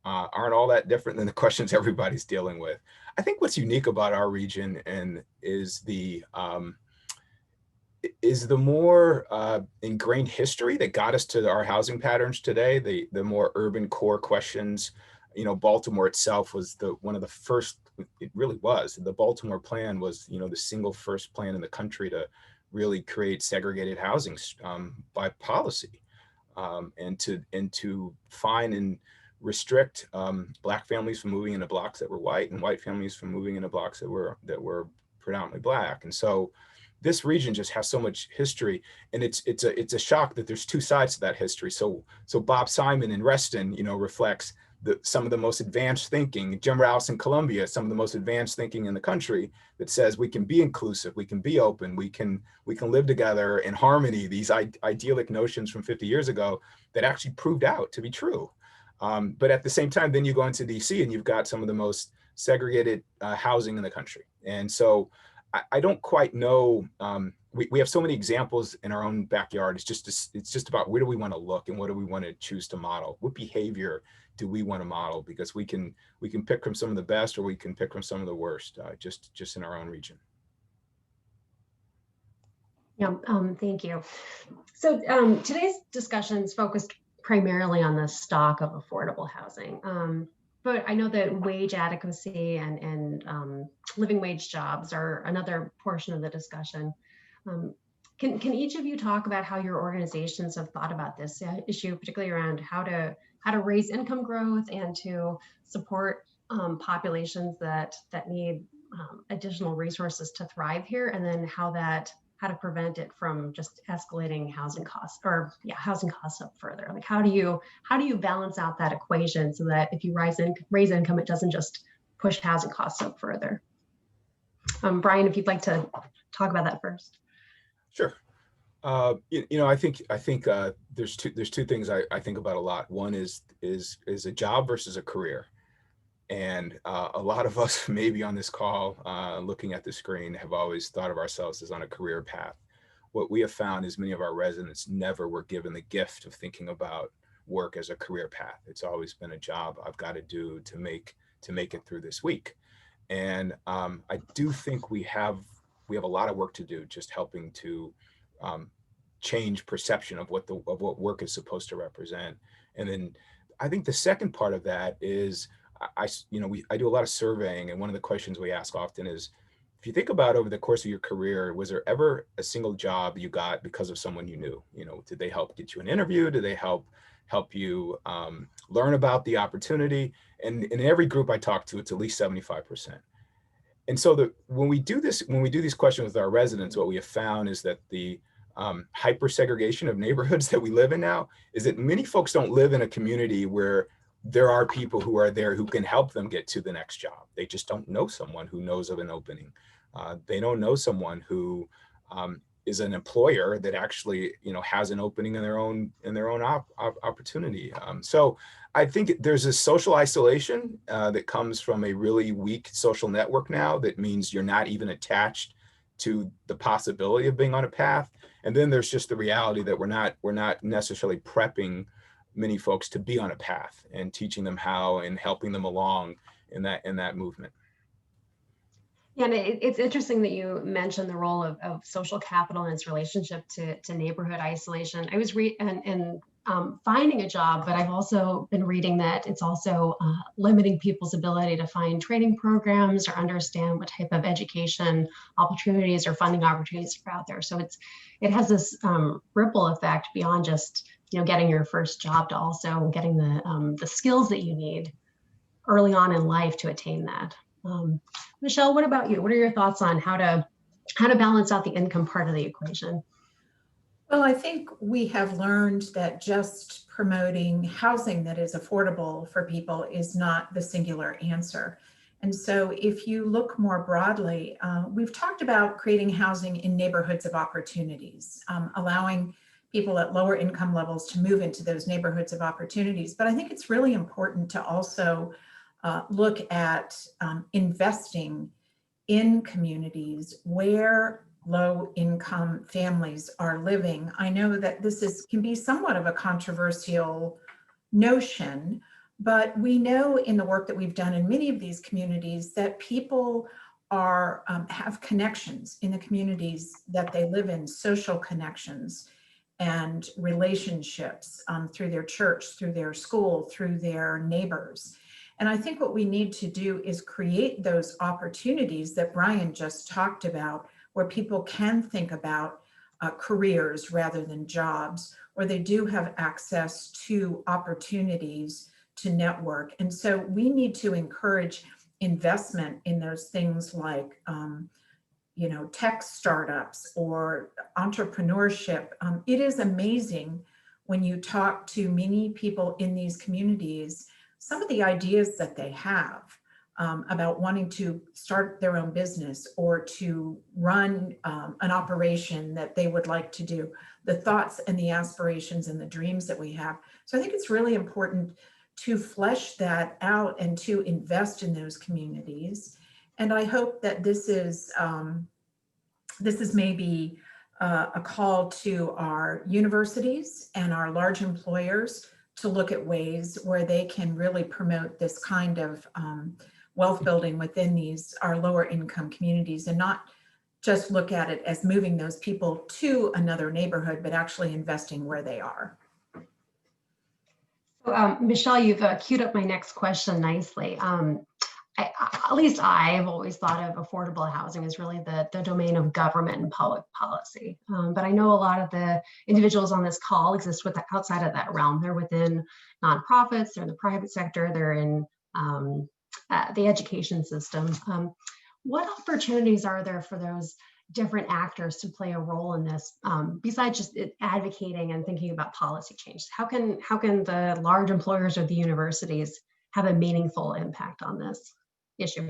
all that different than the questions everybody's dealing with. I think what's unique about our region and is the more ingrained history that got us to our housing patterns today, the more urban core questions. Baltimore itself was one of the first, it really was, the Baltimore plan was, the single first plan in the country to really create segregated housing by policy and to fine and restrict Black families from moving into blocks that were white and white families from moving into blocks that were predominantly Black. And so this region just has so much history, and it's a shock that there's two sides to that history. So Bob Simon in Reston, reflects some of the most advanced thinking. Jim Rouse in Columbia, some of the most advanced thinking in the country, that says we can be inclusive, we can be open, we can live together in harmony. These idyllic notions from 50 years ago that actually proved out to be true. But at the same time, then you go into DC and you've got some of the most segregated housing in the country. And so I don't quite know. We have so many examples in our own backyard. It's just about where do we want to look and what do we want to choose to model? What behavior do we want to model? Because we can pick from some of the best, or we can pick from some of the worst, just in our own region. Yeah, thank you. So today's discussion is focused primarily on the stock of affordable housing. But I know that wage adequacy and living wage jobs are another portion of the discussion. Can each of you talk about how your organizations have thought about this issue, particularly around how to raise income growth and to support populations that need additional resources to thrive here, and then how to prevent it from just escalating housing costs up further? Like how do you balance out that equation so that if you raise income, it doesn't just push housing costs up further? Brian, if you'd like to talk about that first. Sure. I think there's two things I think about a lot. One is a job versus a career. And a lot of us maybe on this call, looking at the screen, have always thought of ourselves as on a career path. What we have found is many of our residents never were given the gift of thinking about work as a career path. It's always been a job I've got to do to make it through this week. And I do think we have a lot of work to do, just helping to change perception of what work is supposed to represent. And then I think the second part of that is I do a lot of surveying, and one of the questions we ask often is, if you think about over the course of your career, was there ever a single job you got because of someone you knew? Did they help get you an interview? Did they help you learn about the opportunity? And in every group I talk to, it's at least 75%. And so when we do these questions with our residents, what we have found is that the hyper segregation of neighborhoods that we live in now is that many folks don't live in a community where there are people who are there who can help them get to the next job. They just don't know someone who knows of an opening. They don't know someone who is an employer that actually, has an opening in their own opportunity. So I think there's a social isolation that comes from a really weak social network now. That means you're not even attached to the possibility of being on a path. And then there's just the reality that we're not necessarily prepping many folks to be on a path and teaching them how and helping them along in that movement. Yeah, and it's interesting that you mentioned the role of social capital and its relationship to neighborhood isolation. I was finding a job, but I've also been reading that it's also limiting people's ability to find training programs or understand what type of education opportunities or funding opportunities are out there. So it has this ripple effect beyond just getting your first job to also getting the skills that you need early on in life to attain that. Michelle, what about you? What are your thoughts on how to balance out the income part of the equation? Well, I think we have learned that just promoting housing that is affordable for people is not the singular answer. And so if you look more broadly, we've talked about creating housing in neighborhoods of opportunities, allowing people at lower income levels to move into those neighborhoods of opportunities. But I think it's really important to also look at investing in communities where low income families are living. I know that this can be somewhat of a controversial notion, but we know in the work that we've done in many of these communities that people are have connections in the communities that they live in, social connections and relationships through their church, through their school, through their neighbors. And I think what we need to do is create those opportunities that Brian just talked about, where people can think about careers rather than jobs, or they do have access to opportunities to network. And so we need to encourage investment in those things like tech startups or entrepreneurship. It is amazing when you talk to many people in these communities, some of the ideas that they have about wanting to start their own business or to run an operation that they would like to do, the thoughts and the aspirations and the dreams that we have. So I think it's really important to flesh that out and to invest in those communities. And I hope that this is maybe a call to our universities and our large employers to look at ways where they can really promote this kind of wealth building within our lower income communities, and not just look at it as moving those people to another neighborhood, but actually investing where they are. So, Michelle, you've queued up my next question nicely. At least I've always thought of affordable housing as really the domain of government and public policy. But I know a lot of the individuals on this call exist outside of that realm. They're within nonprofits, they're in the private sector, they're in the education system. What opportunities are there for those different actors to play a role in this, besides just advocating and thinking about policy change? How can the large employers or the universities have a meaningful impact on this issue?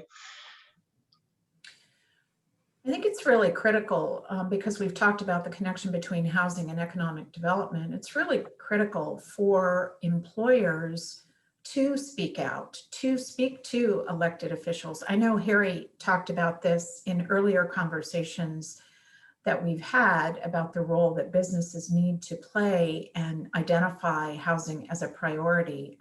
I think it's really critical because we've talked about the connection between housing and economic development. It's really critical for employers to speak out, to speak to elected officials. I know Harry talked about this in earlier conversations that we've had about the role that businesses need to play and identify housing as a priority.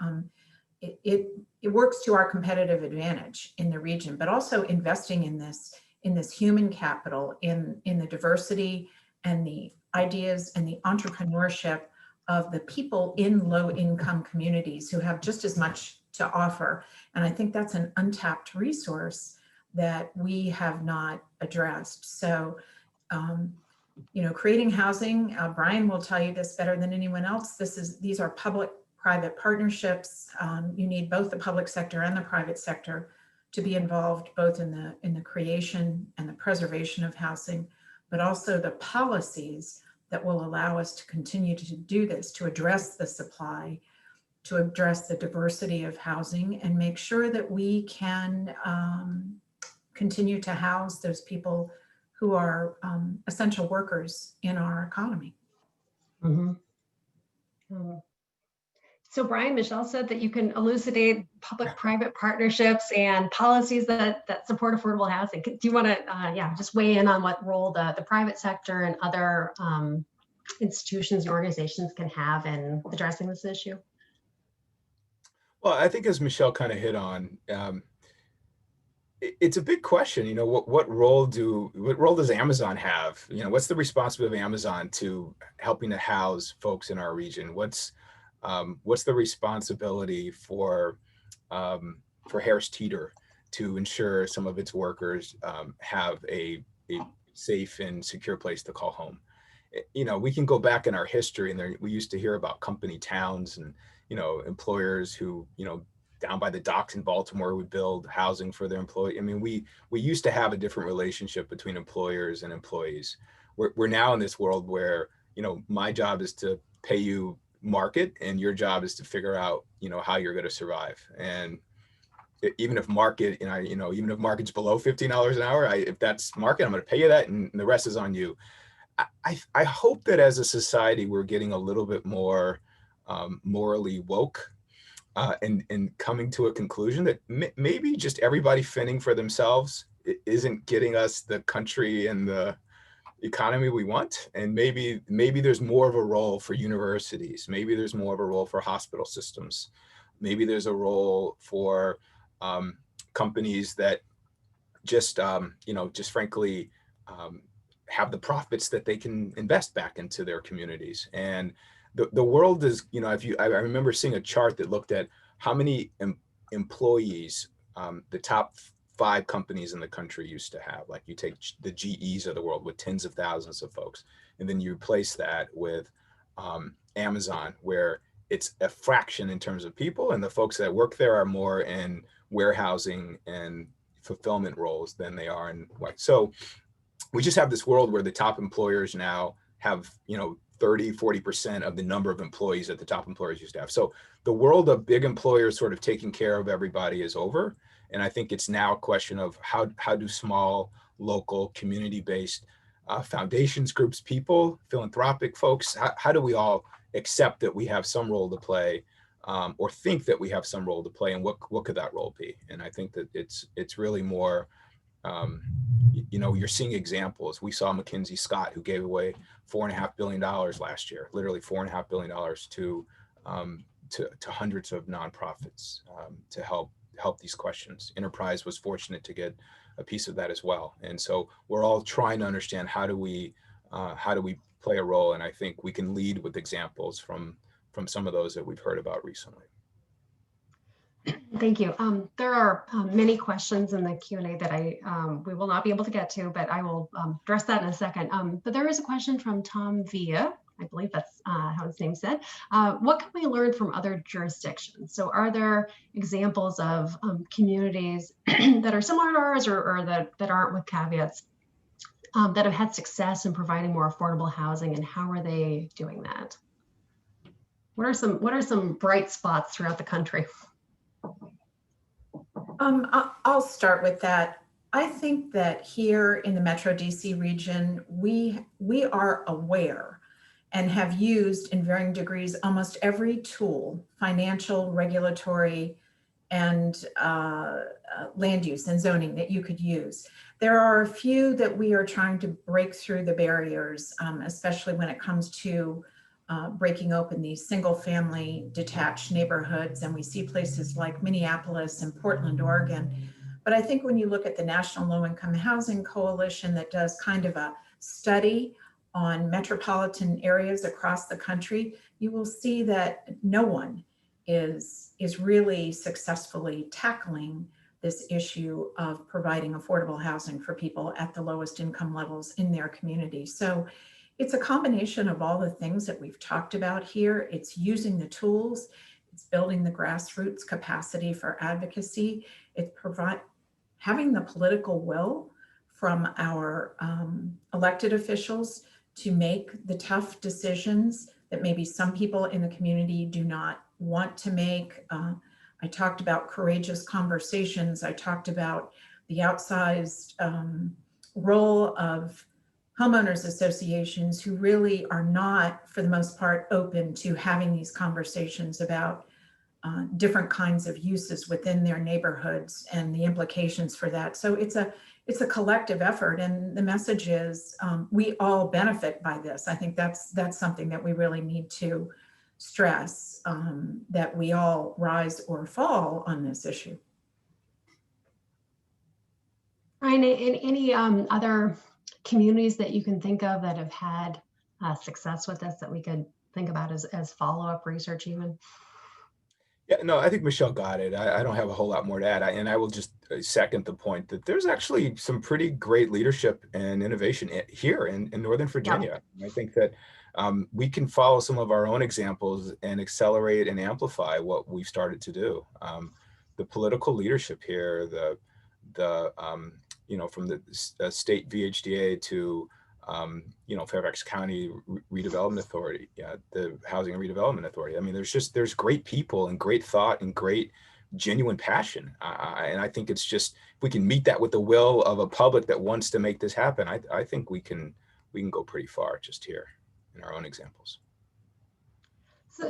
It works to our competitive advantage in the region, but also investing in this human capital, in the diversity and the ideas and the entrepreneurship of the people in low income communities who have just as much to offer. And I think that's an untapped resource that we have not addressed. So, creating housing, Brian will tell you this better than anyone else. These are public-private partnerships. You need both the public sector and the private sector to be involved, both in the creation and the preservation of housing, but also the policies that will allow us to continue to do this, to address the supply, to address the diversity of housing, and make sure that we can continue to house those people who are essential workers in our economy. Mm-hmm. So Brian, Michelle said that you can elucidate public-private partnerships and policies that support affordable housing. Do you want to, just weigh in on what role the private sector and other institutions and organizations can have in addressing this issue? Well, I think as Michelle kind of hit on, It's a big question. You know, what role does Amazon have? You know, what's the responsibility of Amazon to helping to house folks in our region? What's the responsibility for Harris Teeter to ensure some of its workers have a safe and secure place to call home? You know, we can go back in our history, and we used to hear about company towns and, you know, employers who, you know, down by the docks in Baltimore would build housing for their employee. I mean, we used to have a different relationship between employers and employees. We're now in this world where, you know, my job is to pay you market, and your job is to figure out, you know, how you're going to survive. And even if market, even if market's below $15 an hour, if that's market, I'm going to pay you that, and the rest is on you. I hope that as a society, we're getting a little bit more morally woke, and coming to a conclusion that maybe just everybody fending for themselves isn't getting us the country and the economy we want. And maybe there's more of a role for universities. Maybe there's more of a role for hospital systems. Maybe there's a role for companies that just frankly have the profits that they can invest back into their communities. And the world is, you know, I remember seeing a chart that looked at how many employees the top 5 companies in the country used to have. Like, you take the GEs of the world with tens of thousands of folks, and then you replace that with Amazon, where it's a fraction in terms of people, and the folks that work there are more in warehousing and fulfillment roles than they are in what. So we just have this world where the top employers now have, you know, 30-40% of the number of employees that the top employers used to have. So the world of big employers sort of taking care of everybody is over. And I think it's now a question of how do small, local, community-based foundations, groups, people, philanthropic folks, how do we all accept that we have some role to play, or think that we have some role to play, and what could that role be? And I think that it's really more, you know, you're seeing examples. We saw Mackenzie Scott, who gave away $4.5 billion last year, literally $4.5 billion to hundreds of nonprofits to help these questions. Enterprise was fortunate to get a piece of that as well. And so we're all trying to understand how do we play a role. And I think we can lead with examples from some of those that we've heard about recently. Thank you. There are many questions in the Q&A that we will not be able to get to, but I will address that in a second. But there is a question from Tom Villa. I believe that's how his name said. What can we learn from other jurisdictions? So are there examples of communities that are similar to ours, or that aren't, with caveats, that have had success in providing more affordable housing, and how are they doing that? What are some bright spots throughout the country? I'll start with that. I think that here in the Metro DC region, we are aware and have used in varying degrees almost every tool, financial, regulatory, and land use and zoning, that you could use. There are a few that we are trying to break through the barriers, especially when it comes to breaking open these single family detached neighborhoods. And we see places like Minneapolis and Portland, Oregon. But I think when you look at the National Low Income Housing Coalition, that does kind of a study on metropolitan areas across the country, you will see that no one is really successfully tackling this issue of providing affordable housing for people at the lowest income levels in their community. So it's a combination of all the things that we've talked about here. It's using the tools, it's building the grassroots capacity for advocacy, it's having the political will from our elected officials to make the tough decisions that maybe some people in the community do not want to make. I talked about courageous conversations. I talked about the outsized role of homeowners associations who really are not, for the most part, open to having these conversations about different kinds of uses within their neighborhoods and the implications for that. So it's a collective effort, and the message is we all benefit by this. I think that's something that we really need to stress, that we all rise or fall on this issue. Ryan, any other communities that you can think of that have had success with this that we could think about as follow-up research even? Yeah, no, I think Michelle got it. I don't have a whole lot more to add. And I will just second the point that there's actually some pretty great leadership and innovation here in Northern Virginia. I think that we can follow some of our own examples and accelerate and amplify what we've started to do. The political leadership here, from the state VHDA to Fairfax County Redevelopment Authority, the Housing and Redevelopment Authority. I mean, there's great people and great thought and great genuine passion. And I think it's just, if we can meet that with the will of a public that wants to make this happen, I think we can go pretty far just here in our own examples.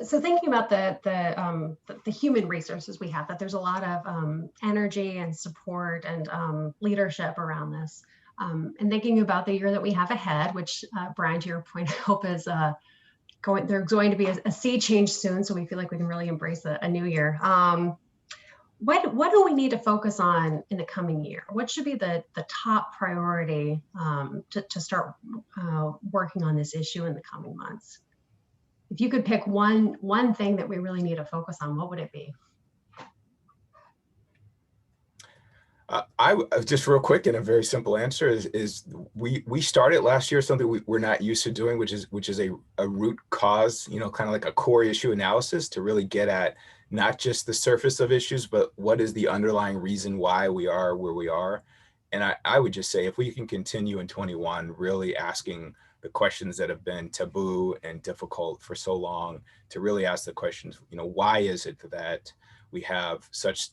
So thinking about the human resources we have, that there's a lot of energy and support and leadership around this. And thinking about the year that we have ahead, which Brian, to your point, I hope is there's going to be a sea change soon. So we feel like we can really embrace a new year. What do we need to focus on in the coming year? What should be the top priority to start working on this issue in the coming months? If you could pick one thing that we really need to focus on, what would it be? I just real quick, and a very simple answer is we started last year something we're not used to doing, which is a root cause, kind of like a core issue analysis to really get at not just the surface of issues, but what is the underlying reason why we are where we are. And I would just say, if we can continue in 21, really asking the questions that have been taboo and difficult for so long, to really ask the questions, why is it that we have such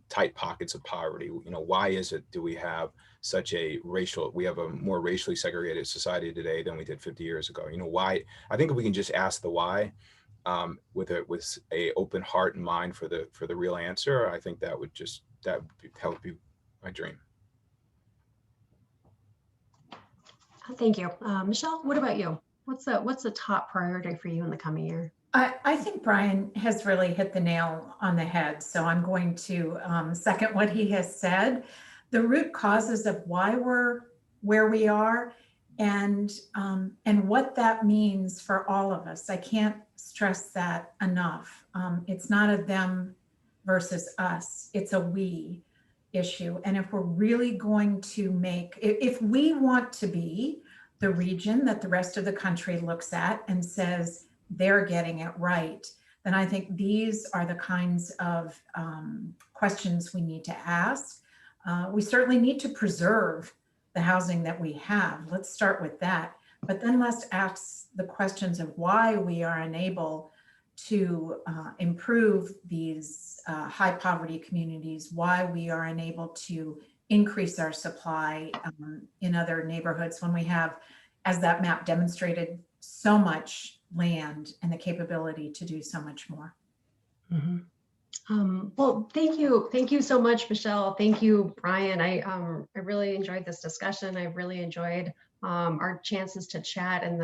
tight pockets of poverty? Why is it do we have such we have a more racially segregated society today than we did 50 years ago? Why? I think if we can just ask the why with a open heart and mind for the real answer, I think that would help be my dream. Thank you. Michelle, what about you? What's the top priority for you in the coming year? I think Brian has really hit the nail on the head. So I'm going to second what he has said. The root causes of why we're where we are and what that means for all of us. I can't stress that enough. It's not a them versus us. It's a we issue. And if we're really going to if we want to be the region that the rest of the country looks at and says they're getting it right, then I think these are the kinds of questions we need to ask. We certainly need to preserve the housing that we have. Let's start with that. But then let's ask the questions of why we are unable to improve these high poverty communities, why we are unable to increase our supply in other neighborhoods when we have, as that map demonstrated, so much land and the capability to do so much more. Mm-hmm. Well, thank you so much, Michelle. Thank you, Brian. I really enjoyed this discussion. I really enjoyed our chances to chat and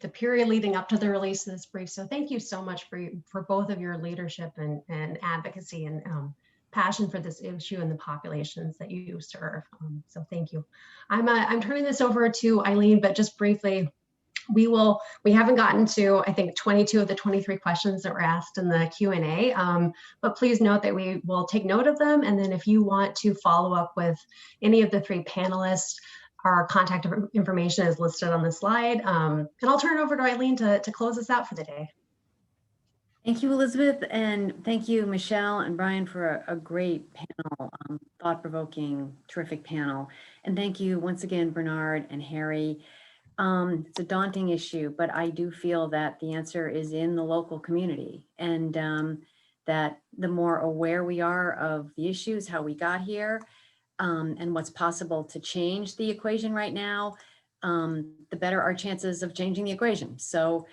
the period leading up to the release of this brief. So thank you so much for both of your leadership and advocacy and passion for this issue and the populations that you serve. So thank you. I'm turning this over to Eileen, but just briefly, we haven't gotten to, I think, 22 of the 23 questions that were asked in the Q&A, but please note that we will take note of them. And then if you want to follow up with any of the three panelists, our contact information is listed on the slide. And I'll turn it over to Eileen to close us out for the day. Thank you, Elizabeth, and thank you, Michelle and Brian, for a great panel, thought-provoking, terrific panel. And thank you once again, Bernard and Harry. It's a daunting issue, but I do feel that the answer is in the local community, and that the more aware we are of the issues, how we got here, and what's possible to change the equation right now, the better our chances of changing the equation. So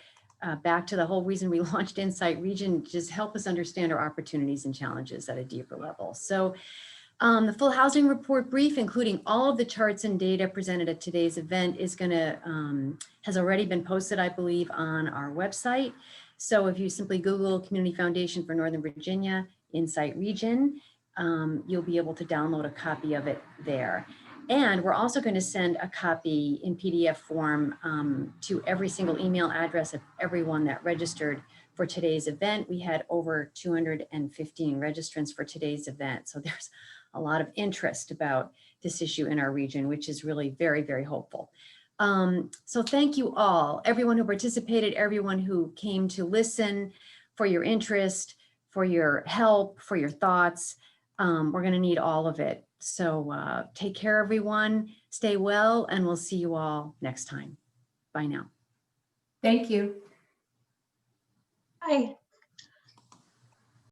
back to the whole reason we launched Insight Region, just help us understand our opportunities and challenges at a deeper level. So the full housing report brief, including all of the charts and data presented at today's event, is has already been posted, I believe, on our website. So if you simply Google Community Foundation for Northern Virginia, Insight Region, you'll be able to download a copy of it there. And we're also going to send a copy in PDF form to every single email address of everyone that registered for today's event. We had over 215 registrants for today's event. So there's a lot of interest about this issue in our region, which is really very, very hopeful. So thank you all, everyone who participated, everyone who came to listen, for your interest, for your help, for your thoughts. We're going to need all of it. So take care, everyone. Stay well, and we'll see you all next time. Bye now. Thank you. Bye.